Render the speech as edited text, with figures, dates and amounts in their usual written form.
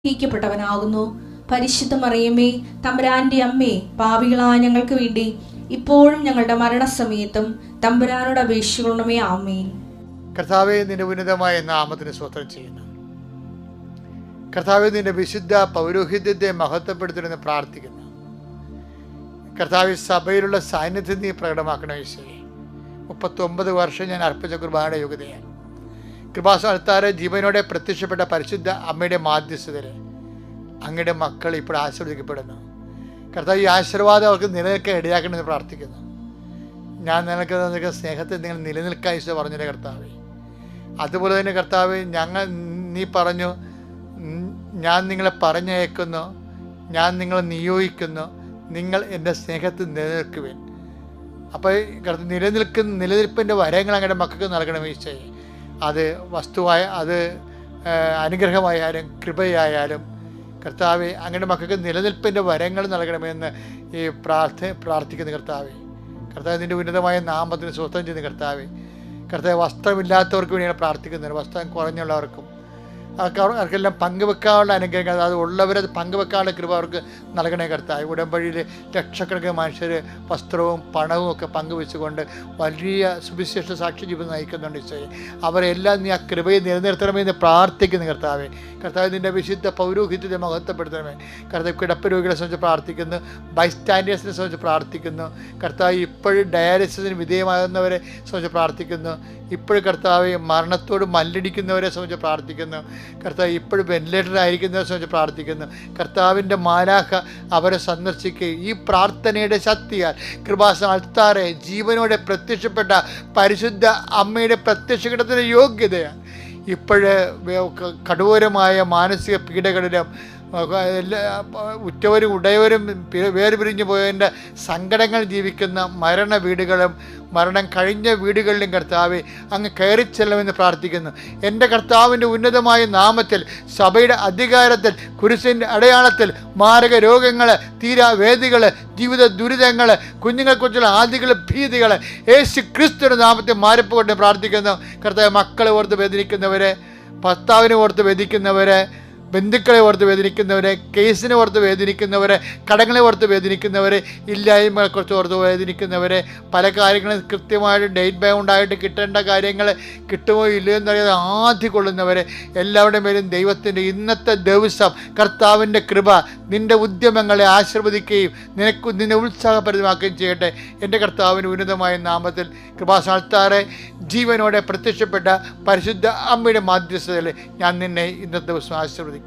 പ്പെട്ടവനാകുന്നു. പരിശുദ്ധ മറിയമേ, തമ്പുരാന്റെ അമ്മേ, പാപികളായ ഞങ്ങൾക്ക് വേണ്ടി ഇപ്പോഴും ഞങ്ങളുടെ മരണസമയത്തും തമ്പുരാനോട് അപേക്ഷിക്കണമേ. ആമേൻ. കർത്താവേ, നിന്റെ ഉന്നതമായ നാമത്തിന് സ്തോത്രം ചെയ്യുന്നു. കർത്താവേ, നിന്റെ വിശുദ്ധ പൗരോഹിത്യത്തെ മഹത്വപ്പെടുത്തണമെന്ന് പ്രാർത്ഥിക്കുന്നു. കർത്താവേ, സഭയിലുള്ള സാന്നിധ്യം നീ പ്രകടമാക്കണം. ഈശോയെ, 39 വർഷം ഞാൻ അർപ്പിച്ച കുർബാനയുടെ യോഗ്യതയാണ്. കൃപാസ്ഥാനത്താറെ ജീവനോടെ പ്രത്യക്ഷപ്പെട്ട പരിശുദ്ധ അമ്മയുടെ മാധ്യസ്ഥതയിൽ അങ്ങയുടെ മക്കൾ ഇപ്പോൾ ആശീർവദിക്കപ്പെടുന്നു. കർത്താവ്, ഈ ആശീർവാദം അവർക്ക് നിലനിൽക്കാൻ ഇടയാക്കണമെന്ന് പ്രാർത്ഥിക്കുന്നു. ഞാൻ നിലനിൽക്കുന്ന സ്നേഹത്തെ നിങ്ങൾ നിലനിൽക്കാൻ ഈശോ പറഞ്ഞില്ലേ കർത്താവേ. അതുപോലെ തന്നെ കർത്താവേ, നീ പറഞ്ഞു, ഞാൻ നിങ്ങളെ പറഞ്ഞയക്കുന്നു, ഞാൻ നിങ്ങളെ നിയോഗിക്കുന്നു, നിങ്ങൾ എൻ്റെ സ്നേഹത്തിൽ നിലനിൽക്കുവേൻ. അപ്പോൾ നിലനിൽപ്പിൻ്റെ വരങ്ങൾ അങ്ങയുടെ മക്കൾക്ക് നൽകണം ഈശോയെ. അത് വസ്തുവായ, അത് അനുഗ്രഹമായാലും കൃപയായാലും കർത്താവെ, അങ്ങയുടെ മക്കൾക്ക് നിലനിൽപ്പിൻ്റെ വരങ്ങൾ നൽകണമെന്ന് ഈ പ്രാർത്ഥിക്കുന്ന കർത്താവെ. കർത്താവ്, നിൻ്റെ ഉന്നതമായ നാമത്തിന് സ്വസ്ഥം ചെയ്യുന്ന കർത്താവെ. കർത്താവ്, വസ്ത്രമില്ലാത്തവർക്ക് വേണ്ടിയാണ് പ്രാർത്ഥിക്കുന്നത്. വസ്ത്രം കുറഞ്ഞുള്ളവർക്കും അവർക്കെല്ലാം പങ്കുവെക്കാനുള്ള അനുഗ്രഹങ്ങൾ, അത് ഉള്ളവരത് പങ്കുവെക്കാനുള്ള കൃപ അവർക്ക് നൽകണേ കർത്താവ്. ഉടമ്പടിയിൽ ലക്ഷക്കണക്കിന് മനുഷ്യർ വസ്ത്രവും പണവും ഒക്കെ പങ്കുവെച്ചുകൊണ്ട് വലിയ സുവിശേഷ സാക്ഷി ജീവിതം നയിക്കുന്നുണ്ട് ഈശോയെ. അവരെല്ലാം നീ ആ കൃപയെ നിലനിർത്തണമെന്ന് പ്രാർത്ഥിക്കുന്നു കർത്താവെ. കർത്താവ്, നിൻ്റെ വിശുദ്ധ പൗരോഹിത്യത്തെ മഹത്വപ്പെടുത്തണമേ. കർത്താവ്, കിടപ്പ് രോഗികളെ സംബന്ധിച്ച് പ്രാർത്ഥിക്കുന്നു, ബൈസ്റ്റാൻഡേഴ്സിനെ സംബന്ധിച്ച് പ്രാർത്ഥിക്കുന്നു. കർത്താവ്, ഇപ്പോഴും ഡയാലിസിസിന് വിധേയമാകുന്നവരെ സംബന്ധിച്ച് പ്രാർത്ഥിക്കുന്നു. ഇപ്പോഴും കർത്താവ്, മരണത്തോട് മല്ലടിക്കുന്നവരെ സംബന്ധിച്ച് പ്രാർത്ഥിക്കുന്നു. കർത്താവ്, ഇപ്പോഴും വെന്റിലേറ്ററിലായിരിക്കുന്നവരെ സംബന്ധിച്ച് പ്രാർത്ഥിക്കുന്നു. കർത്താവിൻ്റെ മാലാഖ അവരെ സന്ദർശിക്കുകയും ഈ പ്രാർത്ഥനയുടെ ശക്തിയാൽ കൃപാസ്ഥാനത്താറെ ജീവനോടെ പ്രത്യക്ഷപ്പെട്ട പരിശുദ്ധ അമ്മയുടെ പ്രത്യക്ഷഘട്ടത്തിൻ്റെ യോഗ്യതയാണ് ഇപ്പോഴ് കഠോരമായ മാനസിക പീഡകളിലും ഉറ്റവരും ഉടയവരും വേർപിരിഞ്ഞു പോയതിൻ്റെ സങ്കടങ്ങൾ ജീവിക്കുന്ന മരണ വീടുകളും മരണം കഴിഞ്ഞ വീടുകളിലും കർത്താവെ അങ്ങ് കയറിച്ചെല്ലുമെന്ന് പ്രാർത്ഥിക്കുന്നു. എൻ്റെ കർത്താവിൻ്റെ ഉന്നതമായ നാമത്തിൽ സഭയുടെ അധികാരത്തിൽ കുരിശിൻ്റെ അടയാളത്തിൽ മാരക രോഗങ്ങൾ, തീരാവേദികൾ, ജീവിത ദുരിതങ്ങൾ, കുഞ്ഞുങ്ങളെക്കുറിച്ചുള്ള ആദികൾ, ഭീതികൾ യേശു ക്രിസ്തുവിൻ്റെ നാമത്തിൽ മാറിപ്പോകൊണ്ട് പ്രാർത്ഥിക്കുന്നു. കർത്താവ്, മക്കളെ ഓർത്ത് വേദനിക്കുന്നവരെ, ഭർത്താവിനെ ഓർത്ത് വേദിക്കുന്നവരെ, ബന്ധുക്കളെ ഓർത്ത് വേദനിക്കുന്നവരെ, കേസിനെ ഓർത്ത് വേദനിക്കുന്നവരെ, കടങ്ങളെ ഓർത്ത് വേദനിക്കുന്നവരെ, ഇല്ലായ്മകളെക്കുറിച്ച് ഓർത്ത് വേദനിക്കുന്നവരെ, പല കാര്യങ്ങളും കൃത്യമായിട്ട് ഡേറ്റ് ബൗണ്ടായിട്ട് കിട്ടേണ്ട കാര്യങ്ങൾ കിട്ടുമോ ഇല്ലയോ എന്നറിയാതെ ആദ്യം കൊള്ളുന്നവരെ, എല്ലാവരുടെ മേലും ദൈവത്തിൻ്റെ ഇന്നത്തെ ദിവസം കർത്താവിൻ്റെ കൃപ നിൻ്റെ ഉദ്യമങ്ങളെ ആശീർവദിക്കുകയും നിന്നെ ഉത്സാഹപരിതമാക്കുകയും ചെയ്യട്ടെ. എൻ്റെ കർത്താവിൻ്റെ ഉന്നതമായ നാമത്തിൽ കൃപാസ്ഥാനത്താറെ ജീവനോടെ പ്രത്യക്ഷപ്പെട്ട പരിശുദ്ധ അമ്മയുടെ മാധ്യസ്ഥതയിൽ ഞാൻ നിന്നെ ഇന്നത്തെ ദിവസം ആശീർവദിക്കുന്നു.